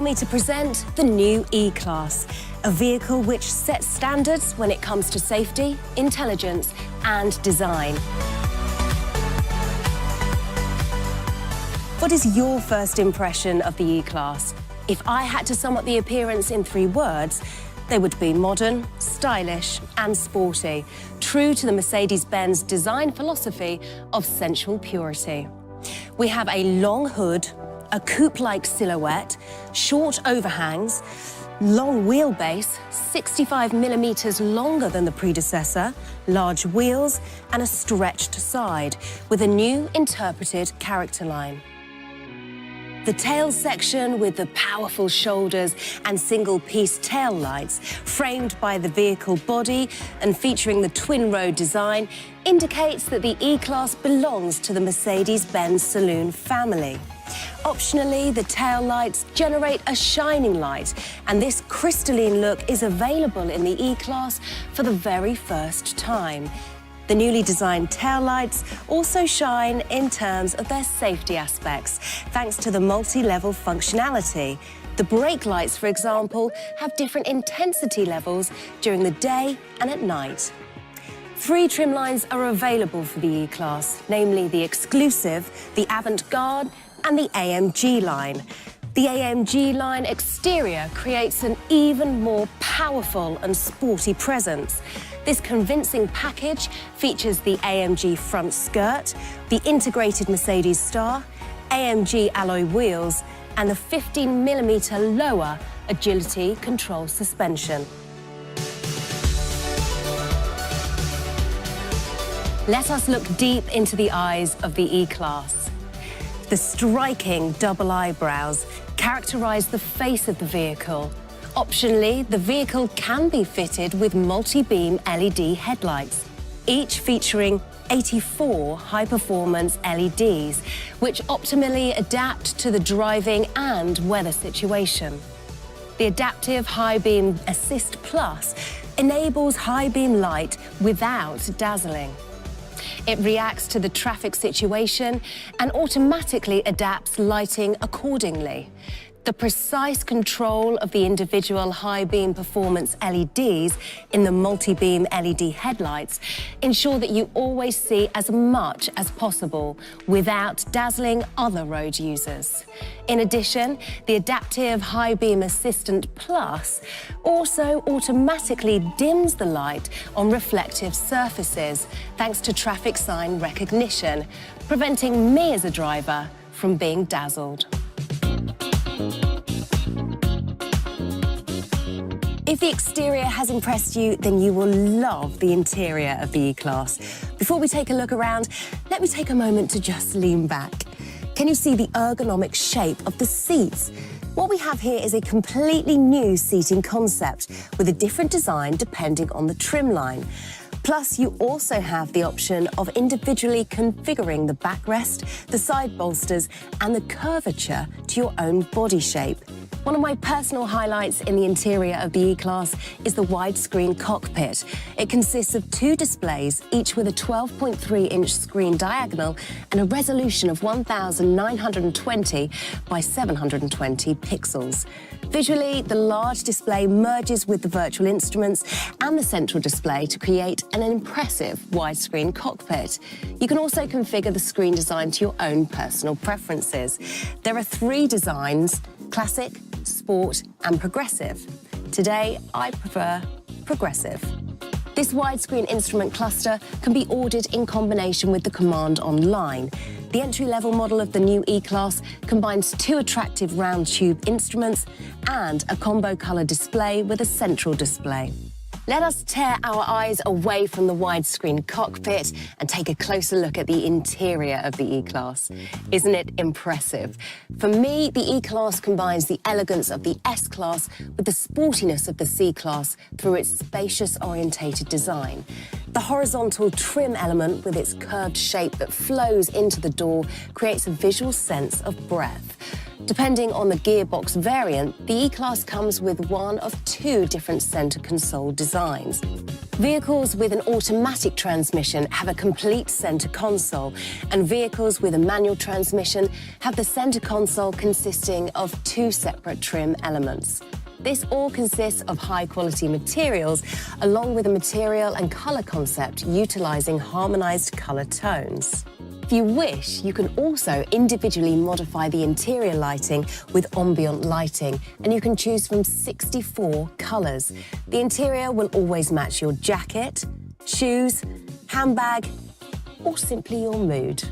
me to present the new E-Class, a vehicle which sets standards when it comes to safety, intelligence and design. What is your first impression of the E-Class? If I had to sum up the appearance in 3 words, they would be modern, stylish and sporty, true to the Mercedes-Benz design philosophy of sensual purity. We have a long hood, a coupe-like silhouette, short overhangs, long wheelbase, 65mm longer than the predecessor, large wheels and a stretched side with a new interpreted character line. The tail section with the powerful shoulders and single-piece tail lights, framed by the vehicle body and featuring the twin-row design, indicates that the E-Class belongs to the Mercedes-Benz saloon family. Optionally, the tail lights generate a shining light, and this crystalline look is available in the E-Class for the very first time. The newly designed taillights also shine in terms of their safety aspects, thanks to the multi-level functionality. The brake lights, for example, have different intensity levels during the day and at night. 3 trim lines are available for the E-Class, namely the Exclusive, the Avant-Garde and the AMG line. The AMG line exterior creates an even more powerful and sporty presence. This convincing package features the AMG front skirt, the integrated Mercedes star, AMG alloy wheels, and the 15mm lower agility control suspension. Let us look deep into the eyes of the E-Class. The striking double eyebrows characterize the face of the vehicle. Optionally, the vehicle can be fitted with multi-beam LED headlights, each featuring 84 high-performance LEDs, which optimally adapt to the driving and weather situation. The Adaptive High Beam Assist Plus enables high beam light without dazzling. It reacts to the traffic situation and automatically adapts lighting accordingly. The precise control of the individual high beam performance LEDs in the multi-beam LED headlights ensure that you always see as much as possible without dazzling other road users. In addition, the Adaptive High Beam Assistant Plus also automatically dims the light on reflective surfaces thanks to traffic sign recognition, preventing me as a driver from being dazzled. If the exterior has impressed you, then you will love the interior of the E-Class. Before we take a look around, let me take a moment to just lean back. Can you see the ergonomic shape of the seats? What we have here is a completely new seating concept with a different design depending on the trim line. Plus, you also have the option of individually configuring the backrest, the side bolsters and the curvature to your own body shape. One of my personal highlights in the interior of the E-Class is the widescreen cockpit. It consists of 2 displays, each with a 12.3-inch screen diagonal and a resolution of 1920 by 720 pixels. Visually, the large display merges with the virtual instruments and the central display to create an impressive widescreen cockpit. You can also configure the screen design to your own personal preferences. There are 3 designs: Classic, Sport and Progressive. Today, I prefer Progressive. This widescreen instrument cluster can be ordered in combination with the command online. The entry-level model of the new E-Class combines 2 attractive round tube instruments and a combo color display with a central display. Let us tear our eyes away from the widescreen cockpit and take a closer look at the interior of the E-Class. Isn't it impressive? For me, the E-Class combines the elegance of the S-Class with the sportiness of the C-Class through its spacious orientated design. The horizontal trim element with its curved shape that flows into the door creates a visual sense of breadth. Depending on the gearbox variant, the E-Class comes with one of two different centre console designs. Vehicles with an automatic transmission have a complete centre console, and vehicles with a manual transmission have the centre console consisting of two separate trim elements. This all consists of high-quality materials, along with a material and colour concept utilising harmonised colour tones. If you wish, you can also individually modify the interior lighting with ambient lighting, and you can choose from 64 colours. The interior will always match your jacket, shoes, handbag, or simply your mood.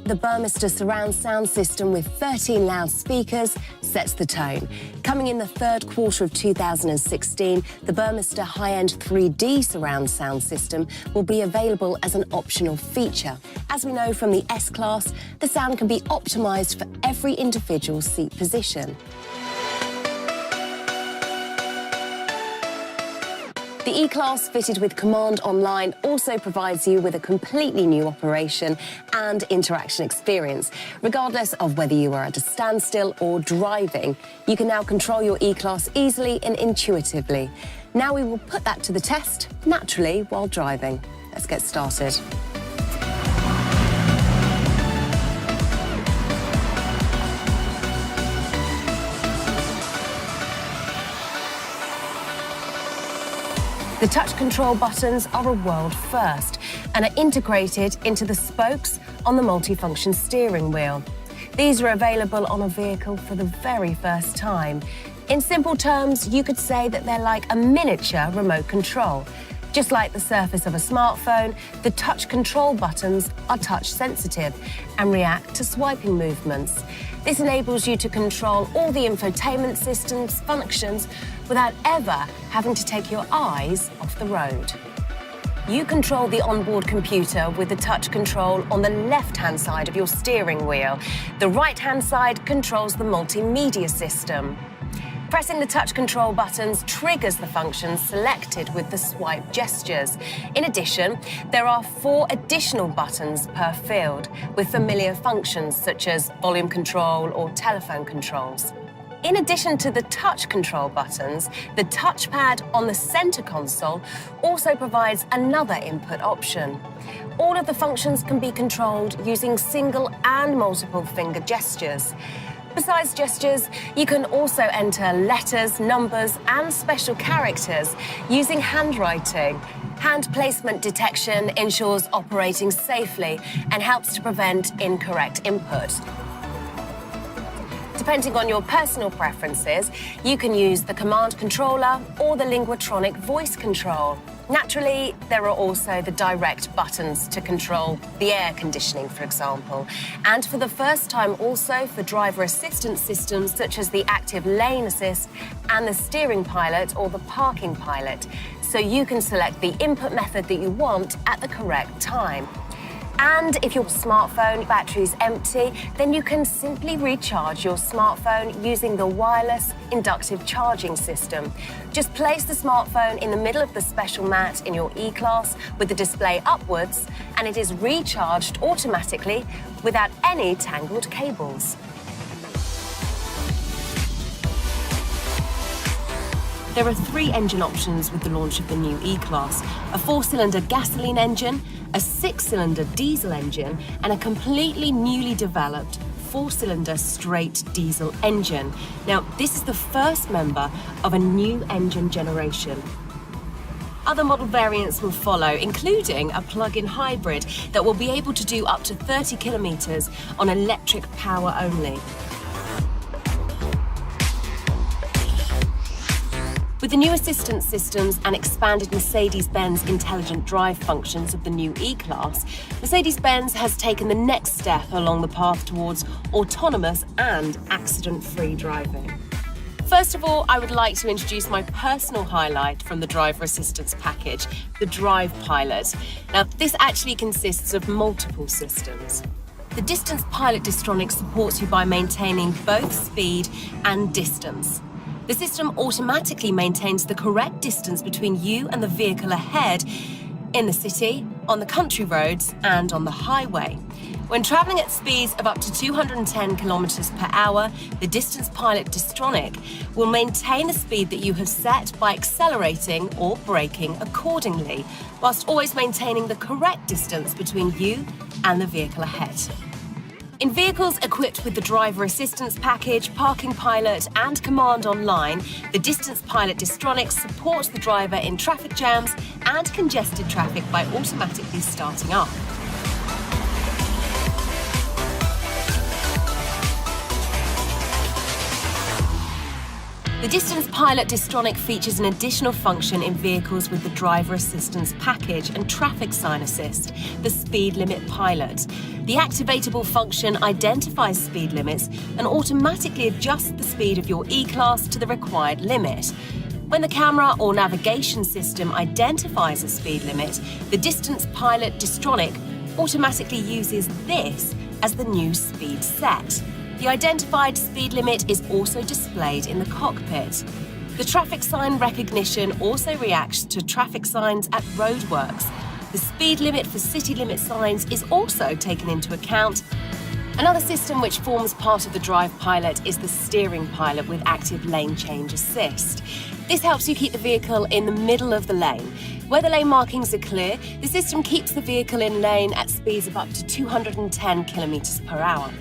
The Burmester surround sound system with 13 loudspeakers sets the tone. Coming in the third quarter of 2016, the Burmester high-end 3D surround sound system will be available as an optional feature. As we know from the S-Class, the sound can be optimised for every individual seat position. The E-Class fitted with Command Online also provides you with a completely new operation and interaction experience. Regardless of whether you are at a standstill or driving, you can now control your E-Class easily and intuitively. Now we will put that to the test, naturally, while driving. Let's get started. The touch control buttons are a world first and are integrated into the spokes on the multifunction steering wheel. These are available on a vehicle for the very first time. In simple terms, you could say that they're like a miniature remote control. Just like the surface of a smartphone, the touch control buttons are touch sensitive and react to swiping movements. This enables you to control all the infotainment system's functions without ever having to take your eyes off the road. You control the onboard computer with the touch control on the left-hand side of your steering wheel. The right-hand side controls the multimedia system. Pressing the touch control buttons triggers the functions selected with the swipe gestures. In addition, there are 4 additional buttons per field with familiar functions such as volume control or telephone controls. In addition to the touch control buttons, the touchpad on the center console also provides another input option. All of the functions can be controlled using single and multiple finger gestures. Besides gestures, you can also enter letters, numbers, and special characters using handwriting. Hand placement detection ensures operating safely and helps to prevent incorrect input. Depending on your personal preferences, you can use the command controller or the Linguatronic voice control. Naturally, there are also the direct buttons to control the air conditioning, for example, and for the first time also for driver assistance systems such as the active lane assist and the steering pilot or the parking pilot, so you can select the input method that you want at the correct time. And if your smartphone battery is empty, then you can simply recharge your smartphone using the wireless inductive charging system. Just place the smartphone in the middle of the special mat in your E-Class with the display upwards, and it is recharged automatically without any tangled cables. There are 3 engine options with the launch of the new E-Class: a 4-cylinder gasoline engine, a 6-cylinder diesel engine, and a completely newly developed 4-cylinder straight diesel engine. Now, this is the first member of a new engine generation. Other model variants will follow, including a plug-in hybrid that will be able to do up to 30 kilometers on electric power only. With the new assistance systems and expanded Mercedes-Benz intelligent drive functions of the new E-Class, Mercedes-Benz has taken the next step along the path towards autonomous and accident-free driving. First of all, I would like to introduce my personal highlight from the driver assistance package, the Drive Pilot. Now, this actually consists of multiple systems. The Distance Pilot DISTRONIC supports you by maintaining both speed and distance. The system automatically maintains the correct distance between you and the vehicle ahead, in the city, on the country roads, and on the highway. When travelling at speeds of up to 210 kilometers per hour, the Distance Pilot DISTRONIC will maintain the speed that you have set by accelerating or braking accordingly, whilst always maintaining the correct distance between you and the vehicle ahead. In vehicles equipped with the Driver Assistance Package, Parking Pilot and Command Online, the Distance Pilot DISTRONIC supports the driver in traffic jams and congested traffic by automatically starting up. The Distance Pilot DISTRONIC features an additional function in vehicles with the Driver Assistance Package and Traffic Sign Assist, the Speed Limit Pilot. The activatable function identifies speed limits and automatically adjusts the speed of your E-Class to the required limit. When the camera or navigation system identifies a speed limit, the Distance Pilot DISTRONIC automatically uses this as the new speed set. The identified speed limit is also displayed in the cockpit. The traffic sign recognition also reacts to traffic signs at roadworks. The speed limit for city limit signs is also taken into account. Another system which forms part of the Drive Pilot is the Steering Pilot with Active Lane Change Assist. This helps you keep the vehicle in the middle of the lane. Where the lane markings are clear, the system keeps the vehicle in lane at speeds of up to 210 kilometers per hour.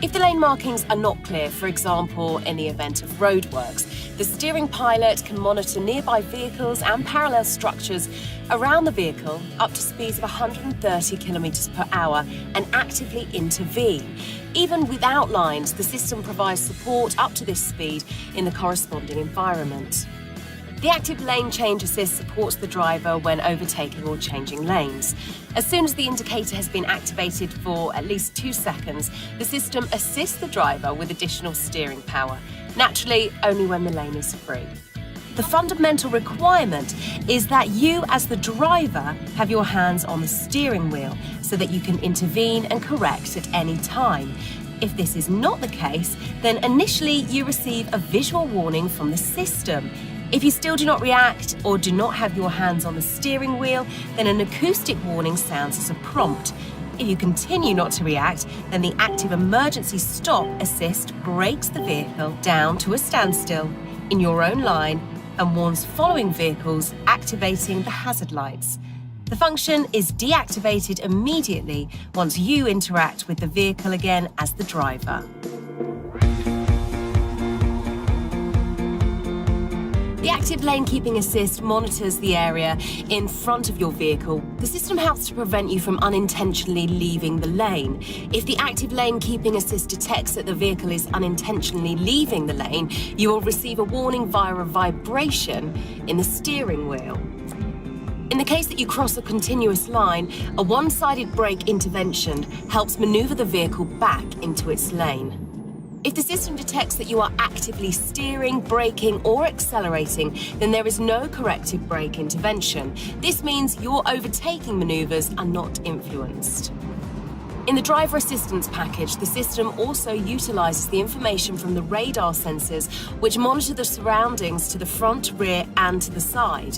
If the lane markings are not clear, for example, in the event of roadworks, the Steering Pilot can monitor nearby vehicles and parallel structures around the vehicle up to speeds of 130 kilometers per hour and actively intervene. Even without lines, the system provides support up to this speed in the corresponding environment. The Active Lane Change Assist supports the driver when overtaking or changing lanes. As soon as the indicator has been activated for at least 2 seconds, the system assists the driver with additional steering power, naturally only when the lane is free. The fundamental requirement is that you, as the driver, have your hands on the steering wheel so that you can intervene and correct at any time. If this is not the case, then initially you receive a visual warning from the system. If you still do not react or do not have your hands on the steering wheel, then an acoustic warning sounds as a prompt. If you continue not to react, then the Active Emergency Stop Assist brakes the vehicle down to a standstill in your own line and warns following vehicles, activating the hazard lights. The function is deactivated immediately once you interact with the vehicle again as the driver. The Active Lane Keeping Assist monitors the area in front of your vehicle. The system helps to prevent you from unintentionally leaving the lane. If the Active Lane Keeping Assist detects that the vehicle is unintentionally leaving the lane, you will receive a warning via a vibration in the steering wheel. In the case that you cross a continuous line, a one-sided brake intervention helps maneuver the vehicle back into its lane. If the system detects that you are actively steering, braking or accelerating, then there is no corrective brake intervention. This means your overtaking maneuvers are not influenced. In the Driver Assistance Package, the system also utilises the information from the radar sensors, which monitor the surroundings to the front, rear and to the side.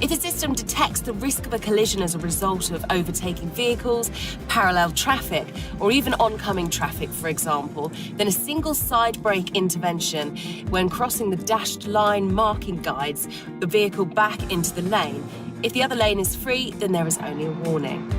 If the system detects the risk of a collision as a result of overtaking vehicles, parallel traffic, or even oncoming traffic, for example, then a single side brake intervention when crossing the dashed line marking guides the vehicle back into the lane. If the other lane is free, then there is only a warning.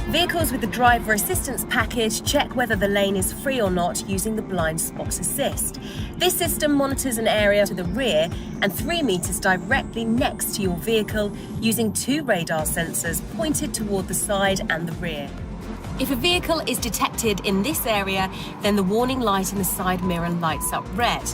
Vehicles with the Driver Assistance Package check whether the lane is free or not using the Blind Spot Assist. This system monitors an area to the rear and 3 meters directly next to your vehicle using 2 radar sensors pointed toward the side and the rear. If a vehicle is detected in this area, then the warning light in the side mirror lights up red.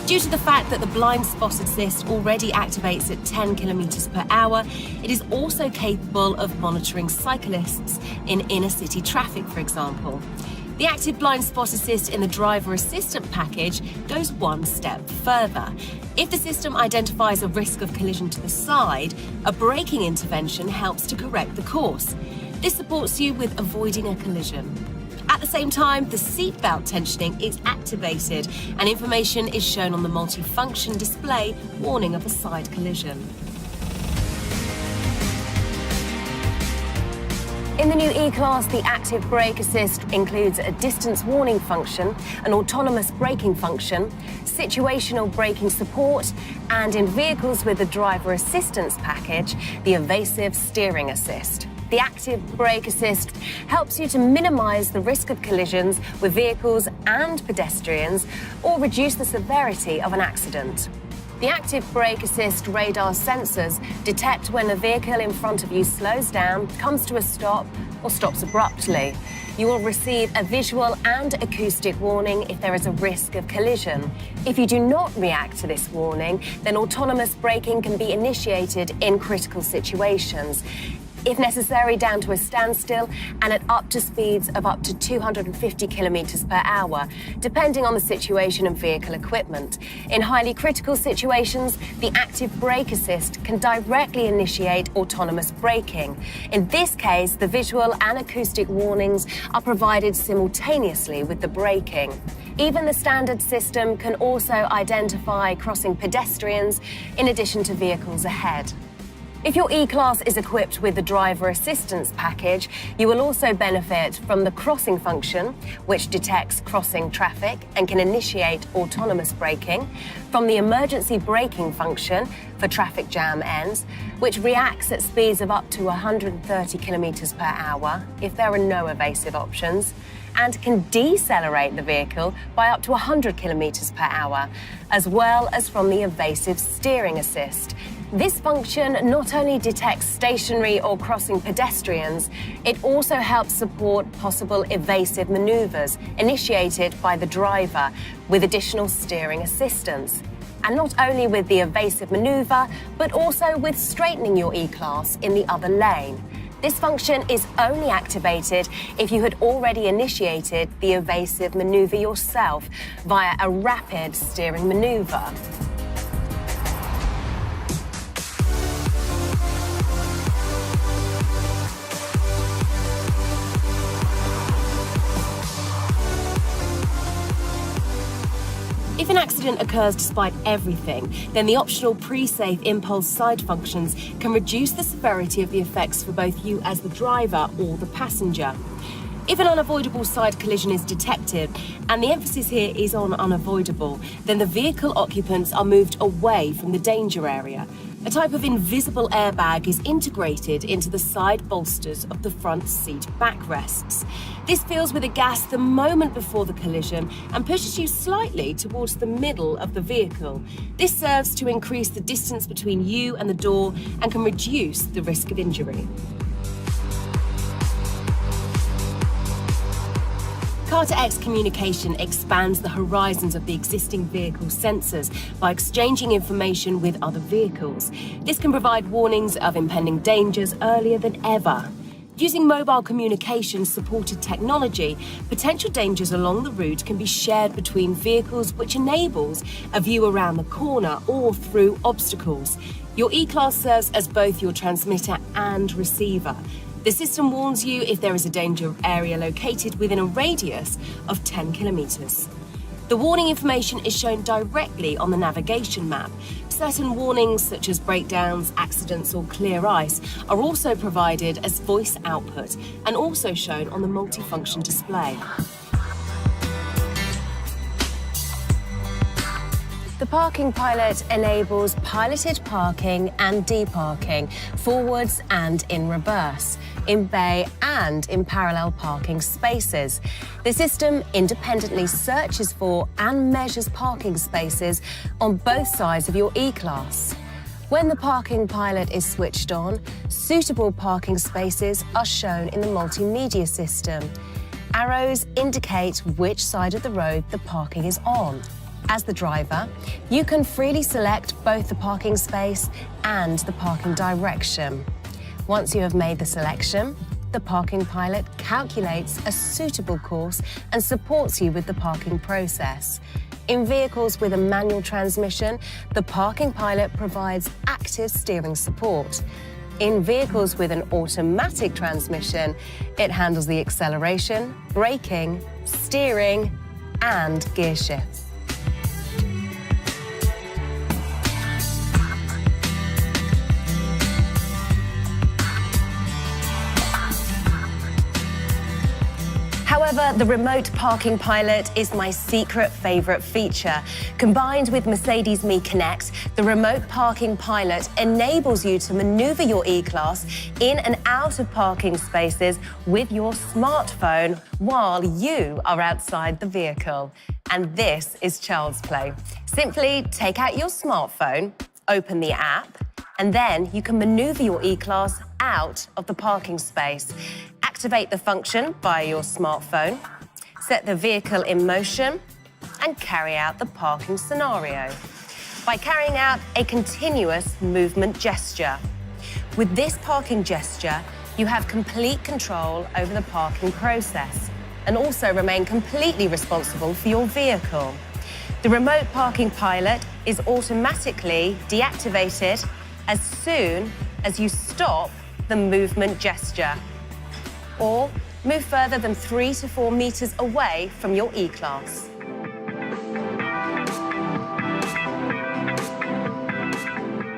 Due to the fact that the Blind Spot Assist already activates at 10 kilometers per hour, it is also capable of monitoring cyclists in inner city traffic, for example. The Active Blind Spot Assist in the Driver Assistant Package goes one step further. If the system identifies a risk of collision to the side, a braking intervention helps to correct the course. This supports you with avoiding a collision. At the same time, the seatbelt tensioning is activated and information is shown on the multifunction display warning of a side collision. In the new E-Class, the active brake assist includes a distance warning function, an autonomous braking function, situational braking support, and in vehicles with the driver assistance package, the Evasive steering assist. The active brake assist helps you to minimize the risk of collisions with vehicles and pedestrians or reduce the severity of an accident. The active brake assist radar sensors detect when a vehicle in front of you slows down, comes to a stop, or stops abruptly. You will receive a visual and acoustic warning if there is a risk of collision. If you do not react to this warning, then autonomous braking can be initiated in critical situations, if necessary down to a standstill and at up to speeds of up to 250 kilometers per hour, depending on the situation and vehicle equipment. In highly critical situations, the active brake assist can directly initiate autonomous braking. In this case, the visual and acoustic warnings are provided simultaneously with the braking. Even the standard system can also identify crossing pedestrians in addition to vehicles ahead. If your E-Class is equipped with the driver assistance package, you will also benefit from the crossing function, which detects crossing traffic and can initiate autonomous braking, from the emergency braking function for traffic jam ends, which reacts at speeds of up to 130 kilometers per hour if there are no evasive options, and can decelerate the vehicle by up to 100 kilometers per hour, as well as from the Evasive steering assist. This function not only detects stationary or crossing pedestrians, it also helps support possible evasive maneuvers initiated by the driver with additional steering assistance. And not only with the evasive maneuver, but also with straightening your E-Class in the other lane. This function is only activated if you had already initiated the evasive maneuver yourself via a rapid steering maneuver. If an accident occurs despite everything, then the optional pre-safe impulse side functions can reduce the severity of the effects for both you as the driver or the passenger. If an unavoidable side collision is detected, and the emphasis here is on unavoidable, then the vehicle occupants are moved away from the danger area. A type of invisible airbag is integrated into the side bolsters of the front seat backrests. This fills with a gas the moment before the collision and pushes you slightly towards the middle of the vehicle. This serves to increase the distance between you and the door and can reduce the risk of injury. Car-to-X communication expands the horizons of the existing vehicle sensors by exchanging information with other vehicles. This can provide warnings of impending dangers earlier than ever. Using mobile communication-supported technology, potential dangers along the route can be shared between vehicles, which enables a view around the corner or through obstacles. Your E-Class serves as both your transmitter and receiver. The system warns you if there is a danger area located within a radius of 10 kilometers. The warning information is shown directly on the navigation map. Certain warnings, such as breakdowns, accidents, or clear ice, are also provided as voice output and also shown on the multifunction display. The Parking Pilot enables piloted parking and deparking, forwards and in reverse, in bay and in parallel parking spaces. The system independently searches for and measures parking spaces on both sides of your E-Class. When the Parking Pilot is switched on, suitable parking spaces are shown in the multimedia system. Arrows indicate which side of the road the parking is on. As the driver, you can freely select both the parking space and the parking direction. Once you have made the selection, the Parking Pilot calculates a suitable course and supports you with the parking process. In vehicles with a manual transmission, the Parking Pilot provides active steering support. In vehicles with an automatic transmission, it handles the acceleration, braking, steering, and gear shifts. However, the remote parking pilot is my secret favourite feature. Combined with Mercedes Me Connect, the remote parking pilot enables you to manoeuvre your E-Class in and out of parking spaces with your smartphone while you are outside the vehicle. And this is child's play. Simply take out your smartphone, open the app, and then you can manoeuvre your E-Class out of the parking space. Activate the function via your smartphone, set the vehicle in motion, and carry out the parking scenario by carrying out a continuous movement gesture. With this parking gesture, you have complete control over the parking process and also remain completely responsible for your vehicle. The remote parking pilot is automatically deactivated as soon as you stop the movement gesture or move further than 3 to 4 meters away from your E-Class.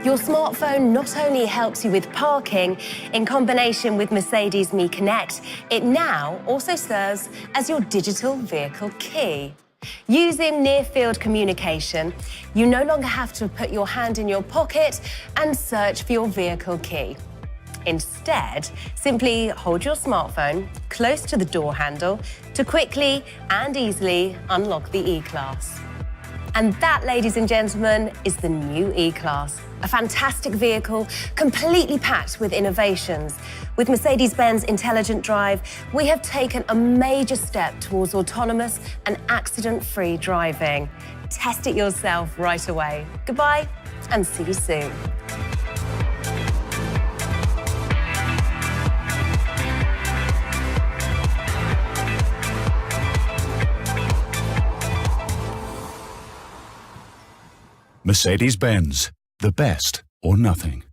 Your smartphone not only helps you with parking, in combination with Mercedes Me Connect, it now also serves as your digital vehicle key. Using near-field communication, you no longer have to put your hand in your pocket and search for your vehicle key. Instead, simply hold your smartphone close to the door handle to quickly and easily unlock the E-Class. And that, ladies and gentlemen, is the new E-Class. A fantastic vehicle, completely packed with innovations. With Mercedes-Benz Intelligent Drive, we have taken a major step towards autonomous and accident-free driving. Test it yourself right away. Goodbye, and see you soon. Mercedes-Benz, the best or nothing.